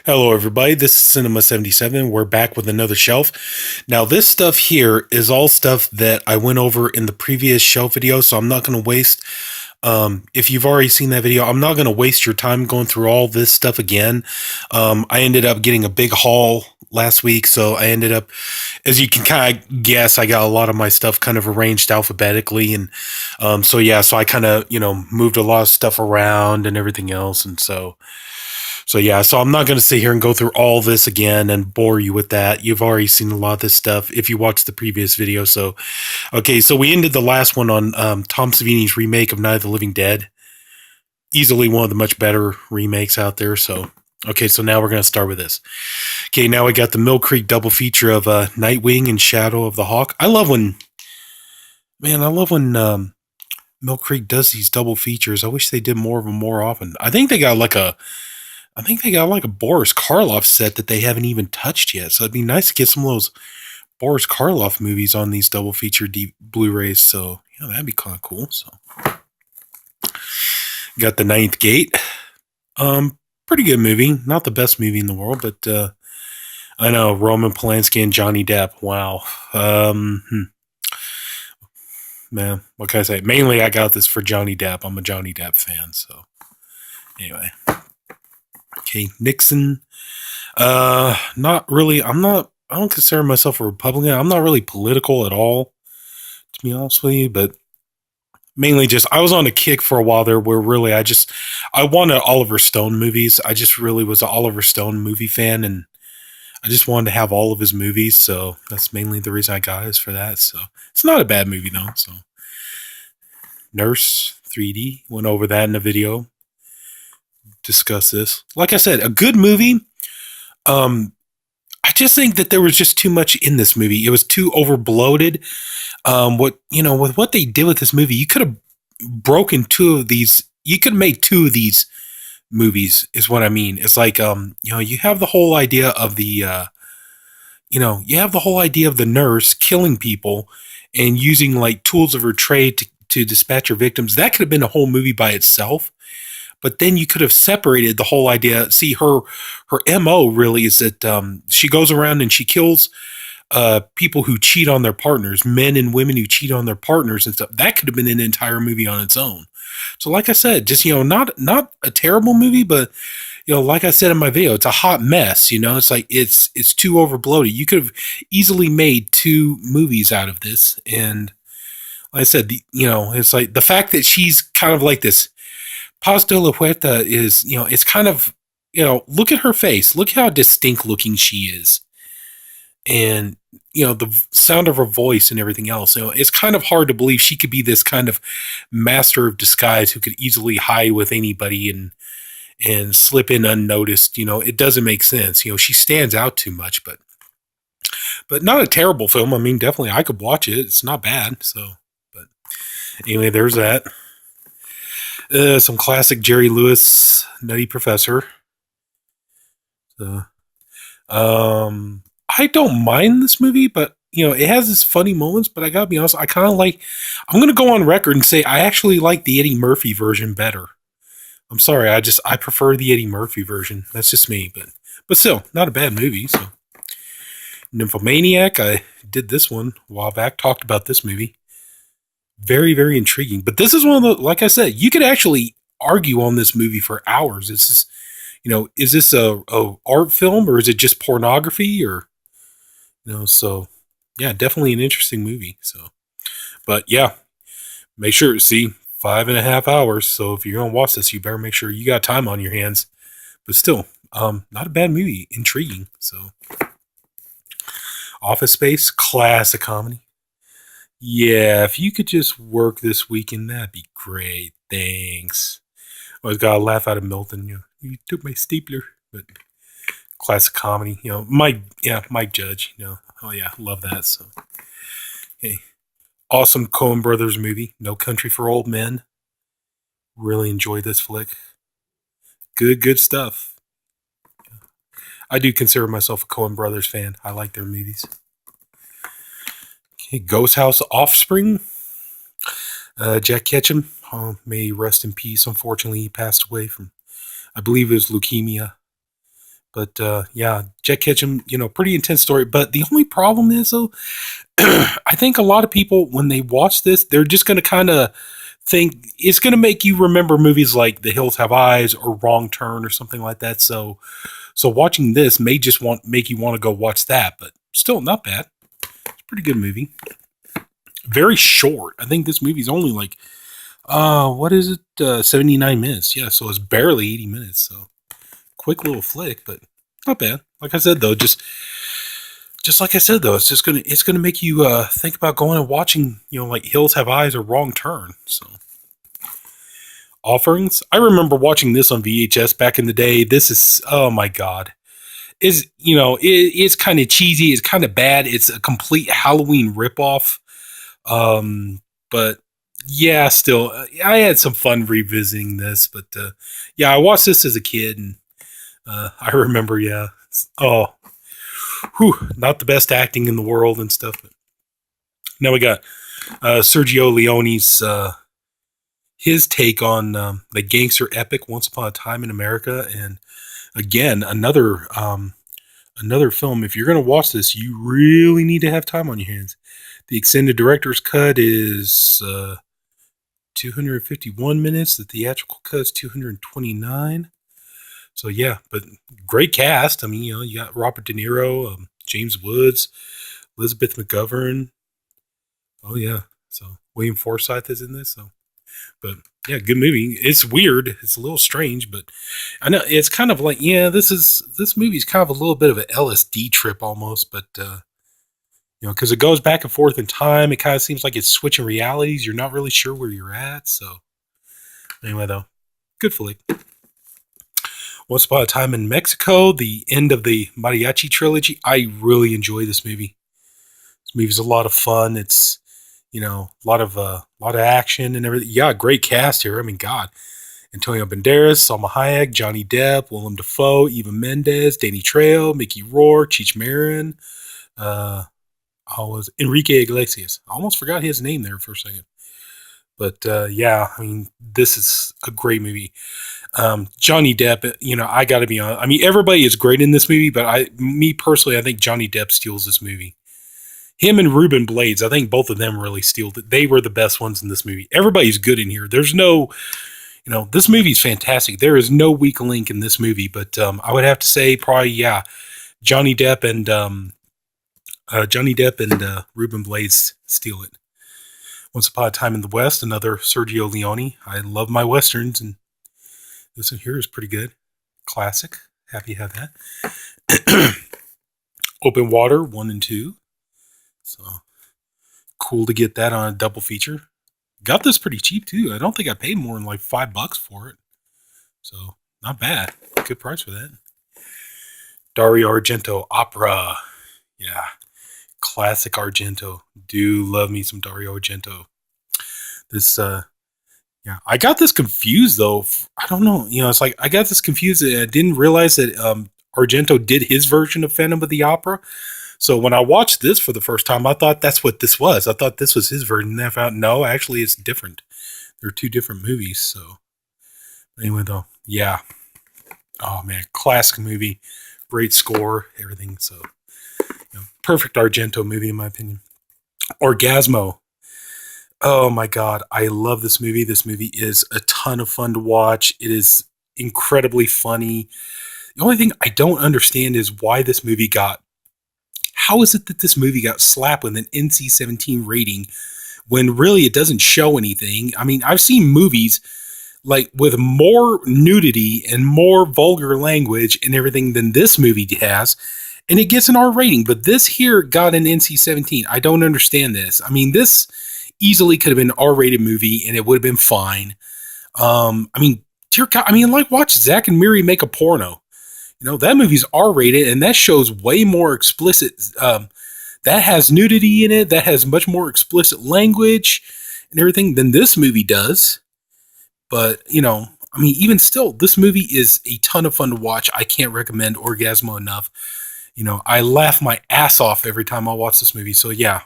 Hello, everybody. This is Sinema77. We're back with another shelf. Now, this stuff here is all stuff that I went over in the previous shelf video, so I'm not going to waste. If you've already seen that video, I'm not going to waste your time going through all this stuff again. I ended up getting a big haul last week, so I ended up, as you can kind of guess, I got a lot of my stuff kind of arranged alphabetically, and so yeah, so I kind of moved a lot of stuff around and everything else, and so yeah, so I'm not going to sit here and go through all this again and bore you with that. You've already seen a lot of this stuff if you watched the previous video. So, okay, so we ended the last one on Tom Savini's remake of Night of the Living Dead. Easily one of the much better remakes out there. So, okay, so now we're going to start with this. Okay, now we got the Mill Creek double feature of Nightwing and Shadow of the Hawk. I love when Mill Creek does these double features. I wish they did more of them more often. I think they got like a Boris Karloff set that they haven't even touched yet. So it'd be nice to get some of those Boris Karloff movies on these double feature Blu-rays. So yeah, that'd be kind of cool. So got The Ninth Gate. Pretty good movie. Not the best movie in the world, but I know Roman Polanski and Johnny Depp. Wow. Man, what can I say? Mainly, I got this for Johnny Depp. I'm a Johnny Depp fan. So anyway. Okay, Nixon. Not really. I don't consider myself a Republican. I'm not really political at all, to be honest with you, but mainly just, I was on a kick for a while there where really I wanted Oliver Stone movies. I just really was an Oliver Stone movie fan, and I just wanted to have all of his movies, so that's mainly the reason I got it for that. So it's not a bad movie though. So Nurse 3D, went over that in a video. Discuss this. Like I said, a good movie. I just think that there was just too much in this movie. It was too over bloated. With what they did with this movie, you could have broken two of these. You could have made two of these movies. Is what I mean. It's like you have the whole idea of the nurse killing people and using like tools of her trade to dispatch her victims. That could have been a whole movie by itself. But then you could have separated the whole idea. See, her MO really is that she goes around and she kills people who cheat on their partners, men and women who cheat on their partners and stuff. That could have been an entire movie on its own. So like I said, just, not a terrible movie, but, like I said in my video, it's a hot mess. It's like it's too over bloated. You could have easily made two movies out of this. And like I said, it's like the fact that she's kind of like this Paz de la Huerta is, it's kind of, look at her face. Look how distinct looking she is. And, the sound of her voice and everything else. It's kind of hard to believe she could be this kind of master of disguise who could easily hide with anybody and slip in unnoticed. It doesn't make sense. She stands out too much, but not a terrible film. I mean, definitely I could watch it. It's not bad. So, but anyway, there's that. Some classic Jerry Lewis, Nutty Professor. So, I don't mind this movie, but it has its funny moments. But I gotta be honest, I'm gonna go on record and say I actually like the Eddie Murphy version better. I'm sorry, I prefer the Eddie Murphy version. That's just me, but still, not a bad movie. So, Nymphomaniac, I did this one a while back. Talked about this movie. Very, very intriguing. But this is one of the, like I said, you could actually argue on this movie for hours. Is this a art film or is it just pornography or, so yeah, definitely an interesting movie. So, but yeah, make sure, see, 5.5 hours. So if you're going to watch this, you better make sure you got time on your hands, but still, not a bad movie. Intriguing. So Office Space, classic comedy. Yeah, if you could just work this weekend, that'd be great. Thanks. Always gotta laugh out of Milton. You took my stapler. But classic comedy. Mike Judge. Oh yeah, love that. So, okay, awesome Coen Brothers movie, No Country for Old Men. Really enjoyed this flick. Good stuff. I do consider myself a Coen Brothers fan. I like their movies. Okay, Ghost House Offspring. Jack Ketchum, may he rest in peace. Unfortunately, he passed away from, I believe it was leukemia. But yeah, Jet Ketchum, pretty intense story. But the only problem is, though, I think a lot of people, when they watch this, they're just going to kind of think it's going to make you remember movies like The Hills Have Eyes or Wrong Turn or something like that. So watching this may just make you want to go watch that, but still not bad. It's a pretty good movie. Very short. I think this movie's only like, what is it? 79 minutes. Yeah, so it's barely 80 minutes. So quick little flick, but not bad. Like I said, though, just like I said, though, it's gonna make you think about going and watching, like Hills Have Eyes or Wrong Turn. So offerings. I remember watching this on VHS back in the day. This is, oh my god, it's kind of cheesy. It's kind of bad. It's a complete Halloween ripoff. But yeah, still, I had some fun revisiting this. But yeah, I watched this as a kid, and I remember, yeah, not the best acting in the world and stuff. But now we got Sergio Leone's his take on the gangster epic Once Upon a Time in America, and again another film. If you're going to watch this, you really need to have time on your hands. The extended director's cut is 251 minutes. The theatrical cut is 229. So yeah, but great cast. I mean, you got Robert De Niro, James Woods, Elizabeth McGovern. Oh yeah, so William Forsythe is in this. So, but yeah, good movie. It's weird. It's a little strange, but I know it's kind of like, yeah, this movie's kind of a little bit of an LSD trip almost, but because it goes back and forth in time. It kind of seems like it's switching realities. You're not really sure where you're at. So anyway, though, good flick. Once Upon a Time in Mexico, the end of the Mariachi trilogy. I really enjoy this movie. This movie's a lot of fun. It's, a lot of action and everything. Yeah, great cast here. I mean, God, Antonio Banderas, Salma Hayek, Johnny Depp, Willem Dafoe, Eva Mendes, Danny Trejo, Mickey Rourke, Cheech Marin. I was Enrique Iglesias. I almost forgot his name there for a second. But yeah, I mean, this is a great movie. Johnny Depp, I got to be honest. I mean, everybody is great in this movie, but me personally, I think Johnny Depp steals this movie. Him and Ruben Blades, I think both of them really steal it. They were the best ones in this movie. Everybody's good in here. There's no, this movie's fantastic. There is no weak link in this movie, but I would have to say probably, yeah, Johnny Depp and Ruben Blades steal it. Once Upon a Time in the West, another Sergio Leone. I love my westerns, and this one here is pretty good. Classic. Happy to have that. Open Water 1 and 2. So cool to get that on a double feature. Got this pretty cheap too. I don't think I paid more than like $5 for it. So not bad. Good price for that. Dario Argento Opera. Yeah. Classic Argento. Do love me some Dario Argento. This yeah, I got this confused though. I don't know. It's like I got this confused. I didn't realize that Argento did his version of Phantom of the Opera. So when I watched this for the first time, I thought that's what this was. I thought this was his version. And I found no, actually, it's different. They're two different movies. So anyway, though, yeah. Oh man, classic movie, great score, everything. So perfect Argento movie in my opinion. Orgasmo. Oh my God, I love this movie. This movie is a ton of fun to watch. It is incredibly funny. The only thing I don't understand is why this movie how is it that this movie got slapped with an NC-17 rating when really it doesn't show anything? I mean, I've seen movies like with more nudity and more vulgar language and everything than this movie has, and it gets an R rating, but this here got an NC-17. I don't understand this. I mean, this easily could have been an R-rated movie and it would have been fine. I mean, dear God, like watch Zack and Miri make a porno. That movie's R-rated and that shows way more explicit. That has nudity in it. That has much more explicit language and everything than this movie does. But, even still, this movie is a ton of fun to watch. I can't recommend Orgasmo enough. I laugh my ass off every time I watch this movie. So, yeah,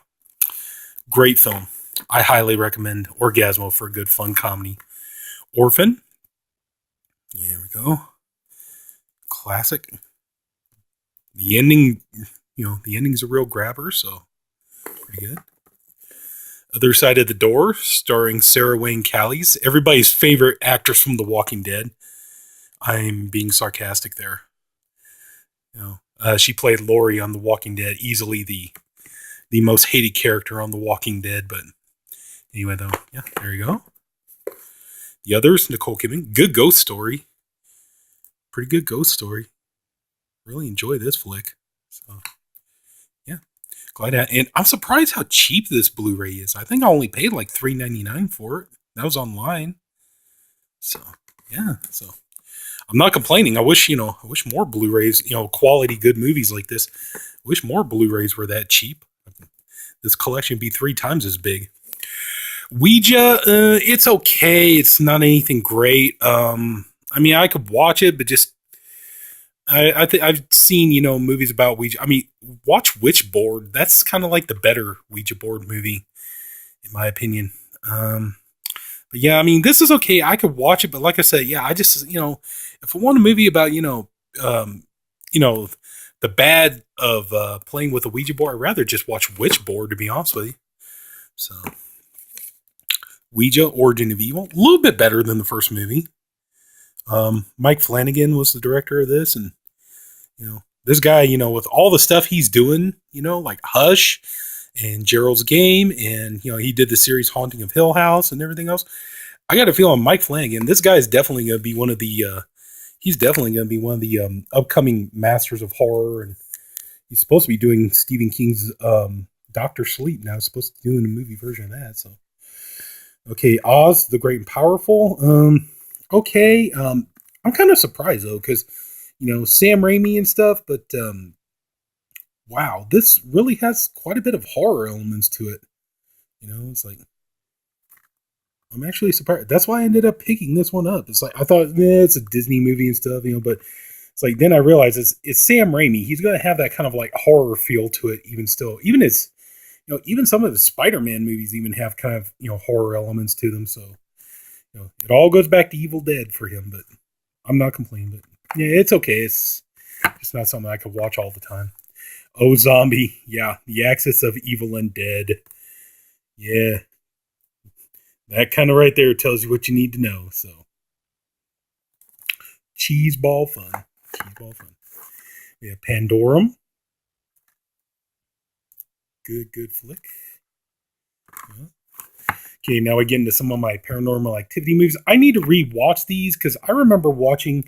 great film. I highly recommend Orgasmo for a good, fun comedy. Orphan. There we go. Classic. The ending, the ending's a real grabber, so pretty good. Other Side of the Door, starring Sarah Wayne Callies, everybody's favorite actress from The Walking Dead. I'm being sarcastic there. She played Lori on The Walking Dead, easily the most hated character on The Walking Dead. But anyway, though, yeah, there you go. The Others, Nicole Kidman, good ghost story, pretty good ghost story. Really enjoy this flick. So yeah, glad that. And I'm surprised how cheap this Blu-ray is. I think I only paid like $3.99 for it. That was online. So yeah, so I'm not complaining. I wish more Blu-rays, quality good movies like this. I wish more Blu-rays were that cheap. This collection would be 3 times as big. Ouija, it's okay. It's not anything great. I mean, I could watch it, but just I've seen movies about Ouija. I mean, watch Witchboard. That's kind of like the better Ouija board movie, in my opinion. But yeah, I mean, this is okay. I could watch it, but like I said, yeah, I just if I want a movie about the bad of playing with a Ouija board, I'd rather just watch Witchboard, to be honest with you. So, Ouija, Origin of Evil, a little bit better than the first movie. Mike Flanagan was the director of this, and this guy, with all the stuff he's doing, like Hush and Gerald's Game, and he did the series Haunting of Hill House and everything else. I got a feeling Mike Flanagan, this guy is definitely going to be one of the upcoming masters of horror, and he's supposed to be doing Stephen King's Doctor Sleep now. He's supposed to be doing a movie version of that. So, okay, Oz the Great and Powerful. Okay, I'm kind of surprised though, because Sam Raimi and stuff, but wow, this really has quite a bit of horror elements to it. It's like, I'm actually surprised. That's why I ended up picking this one up. It's like, I thought, it's a Disney movie and stuff, but it's like, then I realized it's Sam Raimi. He's going to have that kind of like horror feel to it, even still. Even his, even some of the Spider-Man movies even have kind of, horror elements to them. So, it all goes back to Evil Dead for him, but I'm not complaining. But yeah, it's okay. It's just not something I could watch all the time. Oh, Zombie. Yeah, the axis of evil and dead. Yeah. That kind of right there tells you what you need to know. So, cheeseball fun. Cheeseball fun. We have Pandorum. Good flick. Yeah. Okay, now we get into some of my Paranormal Activity movies. I need to rewatch these because I remember I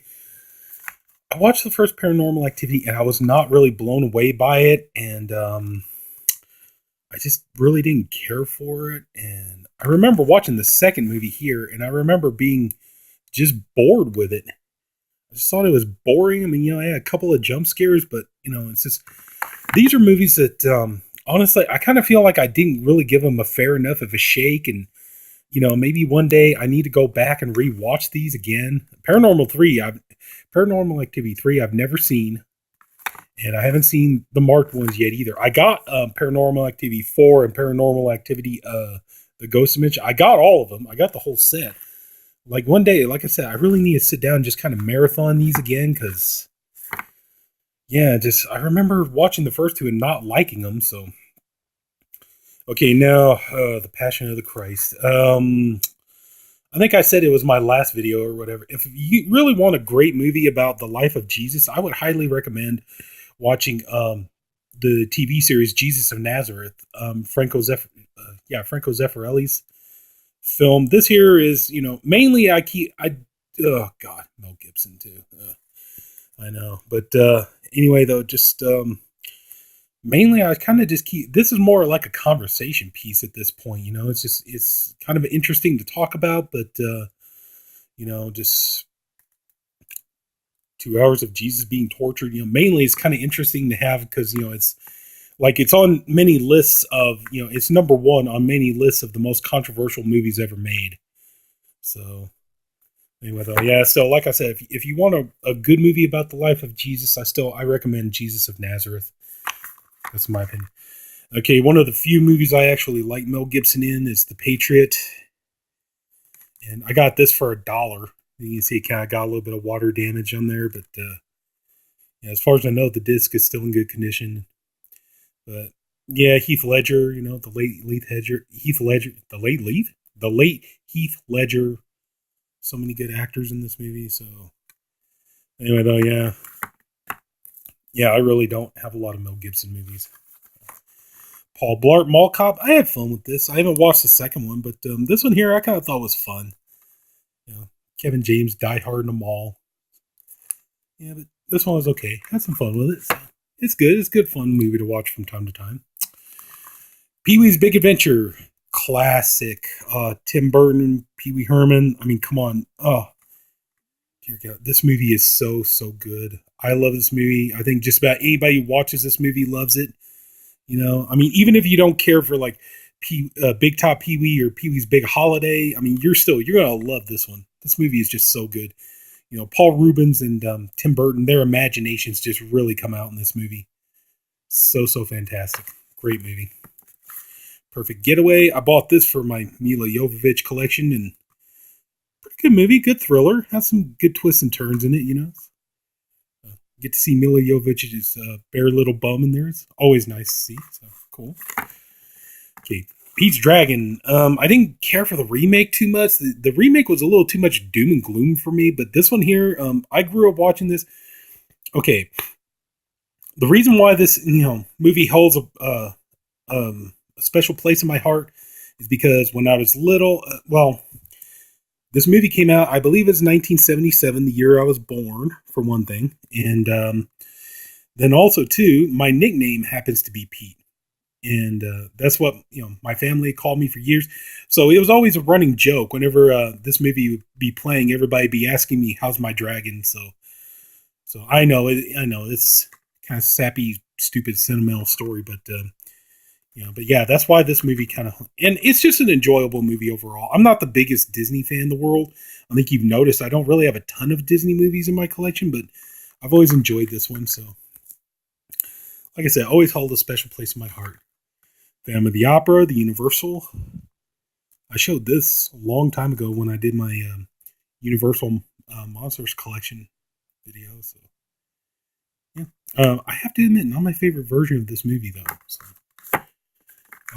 watched the first Paranormal Activity and I was not really blown away by it. And I just really didn't care for it. And I remember watching the second movie here, and I remember being just bored with it. I just thought it was boring. I mean, I had a couple of jump scares, but, it's just, these are movies that, honestly, I kind of feel like I didn't really give them a fair enough of a shake. And, maybe one day I need to go back and rewatch these again. Paranormal Activity 3, I've never seen. And I haven't seen the marked ones yet either. I got Paranormal Activity 4 and Paranormal Activity, the Ghost Dimension. I got all of them. I got the whole set. Like one day, like I said, I really need to sit down and just kind of marathon these again because, yeah, I remember watching the first two and not liking them. So, okay, now The Passion of the Christ. I think I said it was my last video or whatever. If you really want a great movie about the life of Jesus, I would highly recommend watching the TV series Jesus of Nazareth. Franco Zeffirelli's film. This here is, mainly oh God, Mel Gibson too. I know, but anyway, though, just mainly I kind of just this is more like a conversation piece at this point. It's kind of interesting to talk about, but just 2 hours of Jesus being tortured, mainly it's kind of interesting to have because, it's on many lists of, it's number one on many lists of the most controversial movies ever made. So anyway, though, yeah. So like I said, if you want a good movie about the life of Jesus, I recommend Jesus of Nazareth. That's my opinion. Okay, one of the few movies I actually like Mel Gibson in is The Patriot. And I got this for $1. You can see it kind of got a little bit of water damage on there, but Yeah, as far as I know, the disc is still in good condition. But yeah, Heath Ledger, the late Heath Ledger, the late Heath Ledger. So many good actors in this movie. So anyway, though, yeah, I really don't have a lot of Mel Gibson movies. Paul Blart Mall Cop. I had fun with this. I haven't watched the second one, but this one here I kind of thought was fun. You know, Kevin James, Die Hard in the Mall. Yeah, but this one was okay. Had some fun with it. So it's good. It's a good fun movie to watch from time to time. Pee-wee's Big Adventure. Classic. Tim Burton, Pee-wee Herman. I mean, come on. Oh, dear God. This movie is so, so good. I love this movie. I think just about anybody who watches this movie loves it. I mean, even if you don't care for like Big Top Pee-wee or Pee-wee's Big Holiday, I mean, you're going to love this one. This movie is just so good. Paul Rubens and Tim Burton, their imaginations just really come out in this movie. So, so fantastic. Great movie. Perfect Getaway. I bought this for my Mila Jovovich collection, and pretty good movie, good thriller. Has some good twists and turns in it, Get to see Mila Jovovich's bare little bum in there. It's always nice to see. So, cool. Okay, Pete's Dragon. I didn't care for the remake too much. The remake was a little too much doom and gloom for me, but this one here, I grew up watching this. Okay, the reason why this movie holds a special place in my heart is because when I was little, this movie came out, I believe it's 1977, the year I was born, for one thing, and then also too, my nickname happens to be Pete. And that's what my family called me for years. So it was always a running joke whenever this movie would be playing. Everybody would be asking me, "How's my dragon?" So I know it's kind of sappy, stupid, sentimental story, but yeah, that's why this movie and it's just an enjoyable movie overall. I'm not the biggest Disney fan in the world. I think you've noticed I don't really have a ton of Disney movies in my collection, but I've always enjoyed this one. So, like I said, always hold a special place in my heart. Phantom of the Opera, the Universal. I showed this a long time ago when I did my Universal Monsters collection video. So, yeah. I have to admit, not my favorite version of this movie, though. So.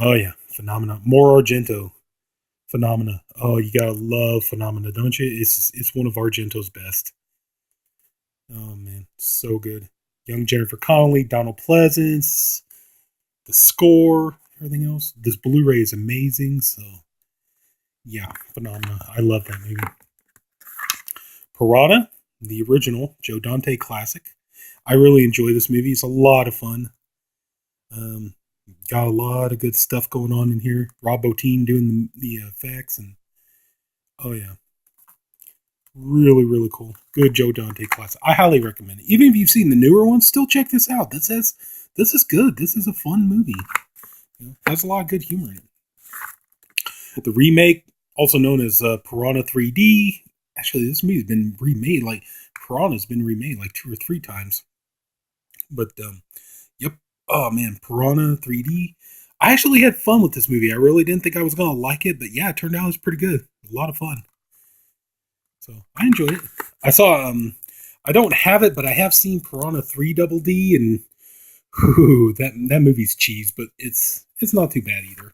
Oh, yeah. Phenomena. More Argento. Phenomena. Oh, you gotta love Phenomena, don't you? It's one of Argento's best. Oh, man. So good. Young Jennifer Connelly, Donald Pleasance. The score. Everything else. This Blu-ray is amazing. So, yeah, Phenomena. I love that movie. Piranha, the original Joe Dante classic. I really enjoy this movie. It's a lot of fun. Got a lot of good stuff going on in here. Rob Bottin doing the effects, and oh yeah, really, really cool. Good Joe Dante classic. I highly recommend it. Even if you've seen the newer ones, still check this out. This is good. This is a fun movie. Has a lot of good humor in it. The remake, also known as Piranha 3D. Actually, this movie's been remade. Like Piranha's been remade like 2 or 3 times. But yep. Oh man, Piranha 3D. I actually had fun with this movie. I really didn't think I was gonna like it, but yeah, it turned out it was pretty good. A lot of fun. So I enjoyed it. I saw. I don't have it, but I have seen Piranha 3 Double D, and whew, that movie's cheese, but it's not too bad either.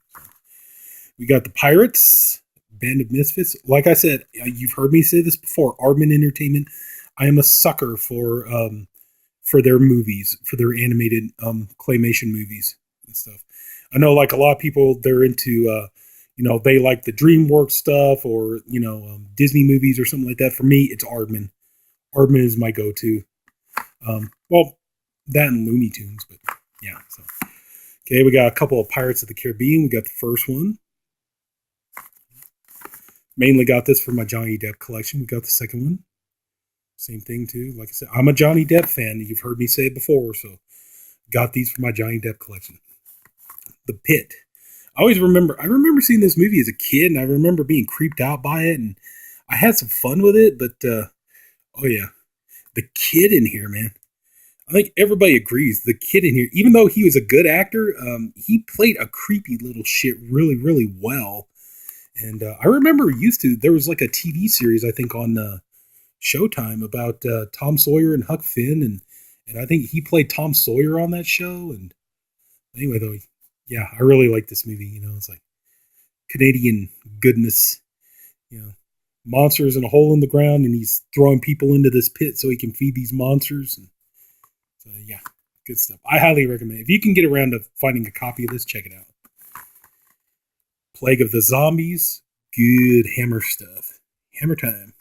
We got the Pirates, Band of Misfits. Like I said, you've heard me say this before. Aardman Entertainment. I am a sucker for their movies, for their animated claymation movies and stuff. I know, like a lot of people, they're into they like the DreamWorks stuff or Disney movies or something like that. For me, it's Aardman. Aardman is my go-to. Well, that and Looney Tunes, but yeah. So okay, we got a couple of Pirates of the Caribbean. We got the first one. Mainly got this for my Johnny Depp collection. We got the second one. Same thing too. Like I said, I'm a Johnny Depp fan. You've heard me say it before, so got these for my Johnny Depp collection. The Pit. I remember seeing this movie as a kid, and I remember being creeped out by it, and I had some fun with it. But oh yeah, the kid in here, man. I think everybody agrees. The kid in here, even though he was a good actor, he played a creepy little shit really, really well. And I remember there was like a TV series, I think, on Showtime about Tom Sawyer and Huck Finn, and and I think he played Tom Sawyer on that show. And anyway, though, yeah, I really like this movie. It's like Canadian goodness. You know, monsters in a hole in the ground, and he's throwing people into this pit so he can feed these monsters. And so, yeah, good stuff. I highly recommend it. If you can get around to finding a copy of this, check it out. Plague of the Zombies, good Hammer stuff. Hammer time.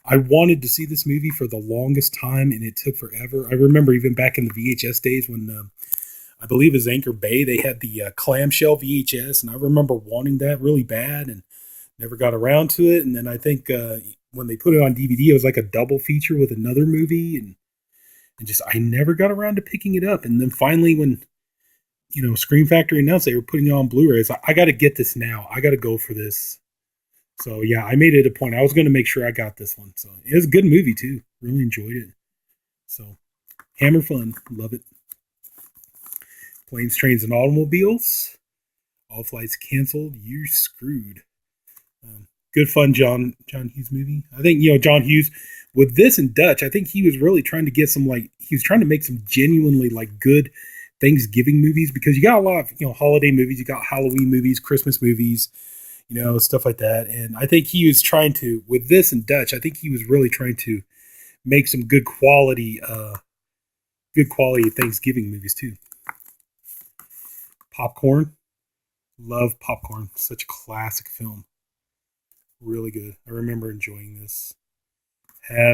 I wanted to see this movie for the longest time, and it took forever. I remember even back in the VHS days when I believe it was Anchor Bay, they had the clamshell VHS, and I remember wanting that really bad and never got around to it. And then I think when they put it on DVD, it was like a double feature with another movie, and just I never got around to picking it up. And then finally, when Scream Factory announced they were putting it on Blu-ray, I got to get this now. I got to go for this. So yeah, I made it a point. I was going to make sure I got this one. So it was a good movie too. Really enjoyed it. So Hammer fun, love it. Planes, Trains, and Automobiles. All flights canceled. You're screwed. Good fun, John Hughes movie. I think John Hughes with this in Dutch. I think he was really trying to get some he was trying to make some genuinely good Thanksgiving movies, because you got a lot of holiday movies. You got Halloween movies, Christmas movies, stuff like that. And I think he was trying to, with this in Dutch, I think he was really trying to make some good quality Thanksgiving movies too. Popcorn. Love Popcorn. Such a classic film. Really good. I remember enjoying this. I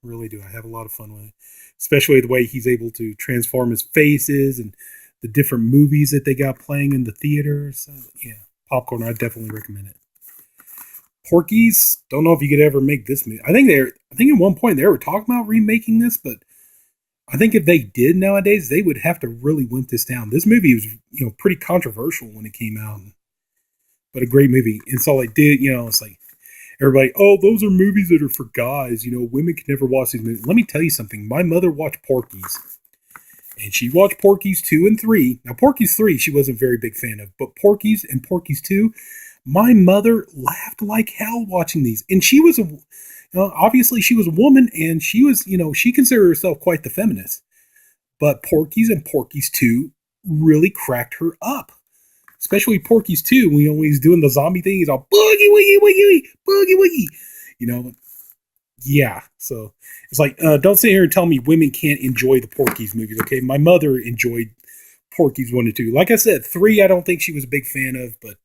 really do. I have a lot of fun with it. Especially the way he's able to transform his faces and the different movies that they got playing in the theaters. Yeah, Popcorn, I definitely recommend it. Porky's, don't know if you could ever make this movie. I think at one point they were talking about remaking this, but I think if they did nowadays, they would have to really wimp this down. This movie was, pretty controversial when it came out, but a great movie. And so, it's like everybody, oh, those are movies that are for guys. Women can never watch these movies. Let me tell you something. My mother watched Porky's, and she watched Porky's 2 and 3. Now, Porky's 3, she wasn't a very big fan of, but Porky's and Porky's 2, my mother laughed like hell watching these. And she was obviously she was a woman, and she was, she considered herself quite the feminist. But Porky's and Porky's 2 really cracked her up. Especially Porky's 2, when he's doing the zombie thing, he's all boogie woogie woogie, boogie woogie. Yeah. So it's like, don't sit here and tell me women can't enjoy the Porky's movies, okay? My mother enjoyed Porky's 1 and 2. Like I said, 3, I don't think she was a big fan of, but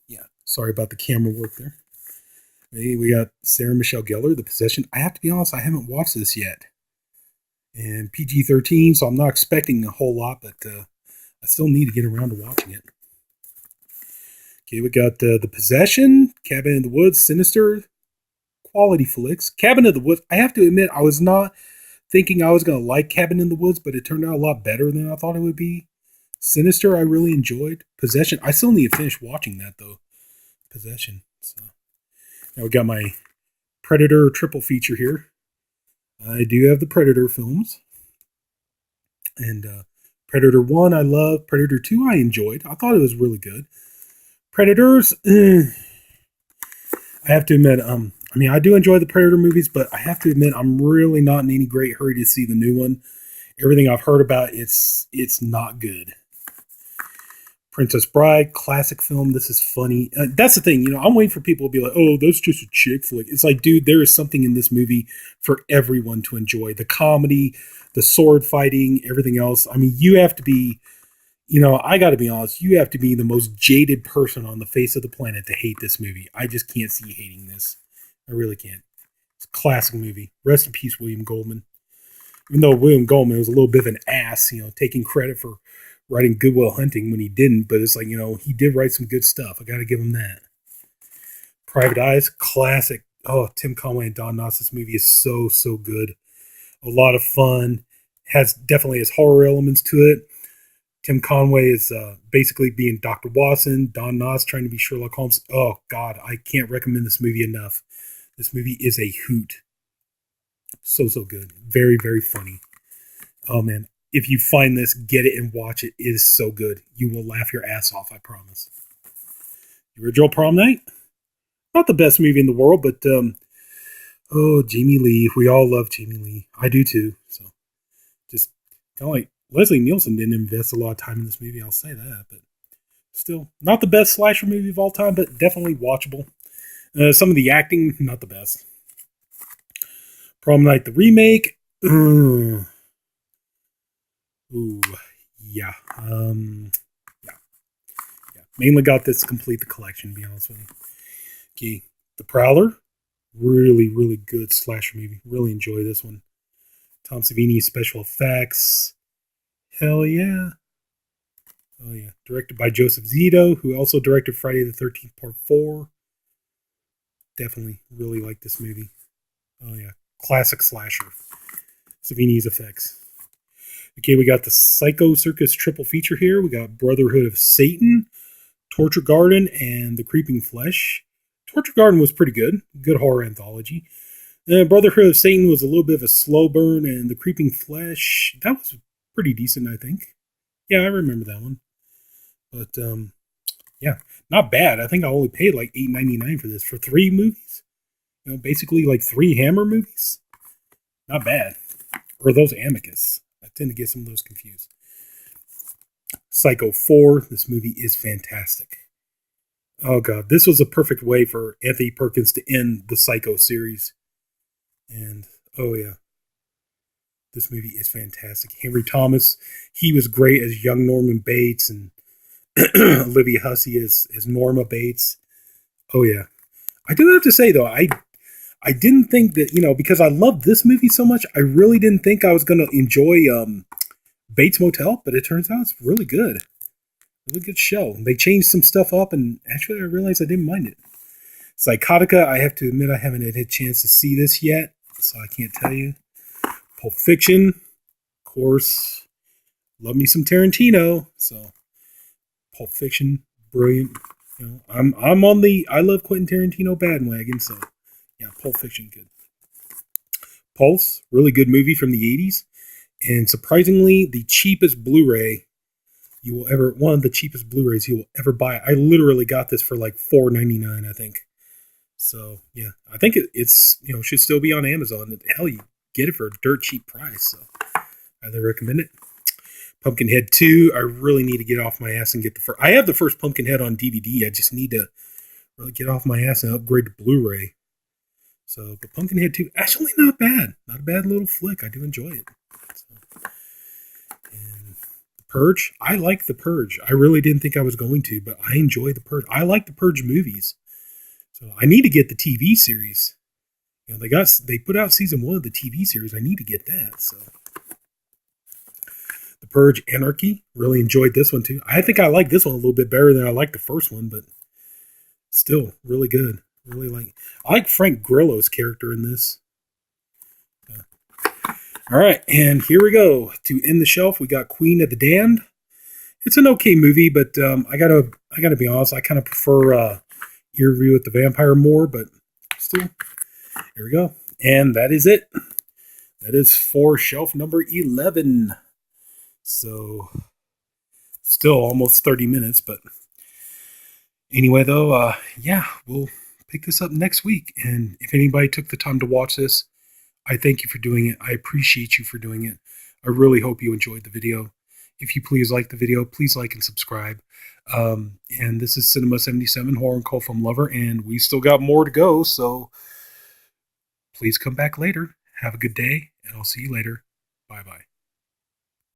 yeah. Sorry about the camera work there. Hey, we got Sarah Michelle Gellar, The Possession. I have to be honest, I haven't watched this yet. And PG-13, so I'm not expecting a whole lot, but I still need to get around to watching it. Okay, we got The Possession, Cabin in the Woods, Sinister, quality flicks. Cabin in the Woods, I have to admit, I was not thinking I was going to like Cabin in the Woods, but it turned out a lot better than I thought it would be. Sinister, I really enjoyed. Possession, I still need to finish watching that, though. Possession. So now we got my Predator triple feature here. I do have the Predator films. And Predator 1, I love. Predator 2, I enjoyed. I thought it was really good. Predators, I have to admit, I do enjoy the Predator movies, but I have to admit, I'm really not in any great hurry to see the new one. Everything I've heard about, it's not good. Princess Bride, classic film. This is funny. That's the thing, I'm waiting for people to be like, oh, that's just a chick flick. It's like, dude, there is something in this movie for everyone to enjoy. The comedy, the sword fighting, everything else. You have to be, I got to be honest, you have to be the most jaded person on the face of the planet to hate this movie. I just can't see hating this. I really can't. It's a classic movie. Rest in peace, William Goldman. Even though William Goldman was a little bit of an ass, taking credit for writing Good Will Hunting when he didn't, but it's like, he did write some good stuff. I got to give him that. Private Eyes, classic. Oh, Tim Conway and Don Knotts. This movie is so, so good. A lot of fun. Definitely has horror elements to it. Tim Conway is basically being Dr. Watson. Don Knotts trying to be Sherlock Holmes. Oh, God, I can't recommend this movie enough. This movie is a hoot. So, so good. Very, very funny. Oh, man. If you find this, get it and watch it. It is so good. You will laugh your ass off, I promise. The original Prom Night? Not the best movie in the world, but Oh, Jamie Lee. We all love Jamie Lee. I do too. So just kind of like Leslie Nielsen didn't invest a lot of time in this movie. I'll say that, but still not the best slasher movie of all time, but definitely watchable. Some of the acting, not the best. Prom Night, the remake. Ooh, yeah. Yeah. Mainly got this to complete the collection, to be honest with you. Okay. The Prowler. Really, really good slasher movie. Really enjoy this one. Tom Savini special effects. Hell yeah. Oh yeah. Directed by Joseph Zito, who also directed Friday the 13th Part 4. Definitely really like this movie. Oh yeah. Classic slasher. Savini's effects. Okay, we got the Psycho Circus triple feature here. We got Brotherhood of Satan, Torture Garden, and The Creeping Flesh. Torture Garden was pretty good. Good horror anthology. Brotherhood of Satan was a little bit of a slow burn, and The Creeping Flesh, that was pretty decent, I think. Yeah, I remember that one. But, yeah, not bad. I think I only paid like $8.99 for this. For 3 movies? You know, basically like 3 Hammer movies? Not bad. Or those Amicus. I tend to get some of those confused. Psycho 4. This movie is fantastic. Oh god, this was a perfect way for Anthony Perkins to end the Psycho series. And oh yeah, this movie is fantastic. Henry Thomas, he was great as young Norman Bates, and Olivia Hussey as Norma Bates. Oh yeah, I do have to say though, I didn't think that, you know, because I loved this movie so much, I really didn't think I was going to enjoy Bates Motel, but it turns out it's really good. Really good show. They changed some stuff up, and actually I realized I didn't mind it. Psychotica, I have to admit I haven't had a chance to see this yet, so I can't tell you. Pulp Fiction, of course. Love me some Tarantino, so Pulp Fiction, brilliant. You know, I'm on the I love Quentin Tarantino bandwagon, so yeah, Pulp Fiction, good. Pulse, really good movie from the 80s, and surprisingly, the cheapest Blu-ray you will ever, one of the cheapest Blu-rays you will ever buy. I literally got this for like $4.99, I think. So yeah, I think it's, you know, should still be on Amazon. Hell, you get it for a dirt cheap price. So highly recommend it. Pumpkinhead 2. I really need to get off my ass and get the first. I have the first Pumpkinhead on DVD. I just need to really get off my ass and upgrade to Blu-ray. So, but Pumpkinhead 2, actually not bad. Not a bad little flick. I do enjoy it. So, and The Purge. I like The Purge. I really didn't think I was going to, but I enjoy The Purge. I like The Purge movies. So I need to get the TV series. You know, they put out season 1 of the TV series. I need to get that. So The Purge Anarchy. Really enjoyed this one too. I think I like this one a little bit better than I like the first one, but still really good. I like Frank Grillo's character in this. All right, and here we go. To end the shelf, we got Queen of the Damned. It's an okay movie, but I gotta be honest. I kind of prefer Interview with the Vampire more, but still, here we go. And that is it. That is for shelf number 11. So, still almost 30 minutes, but anyway, though, yeah, we'll pick this up next week. And if anybody took the time to watch this, I thank you for doing it. I appreciate you for doing it. I really hope you enjoyed the video. If you please like the video, please like and subscribe. And this is Sinema77 Horror and Cult Film Lover, and we still got more to go, so please come back later. Have a good day, and I'll see you later. Bye-bye.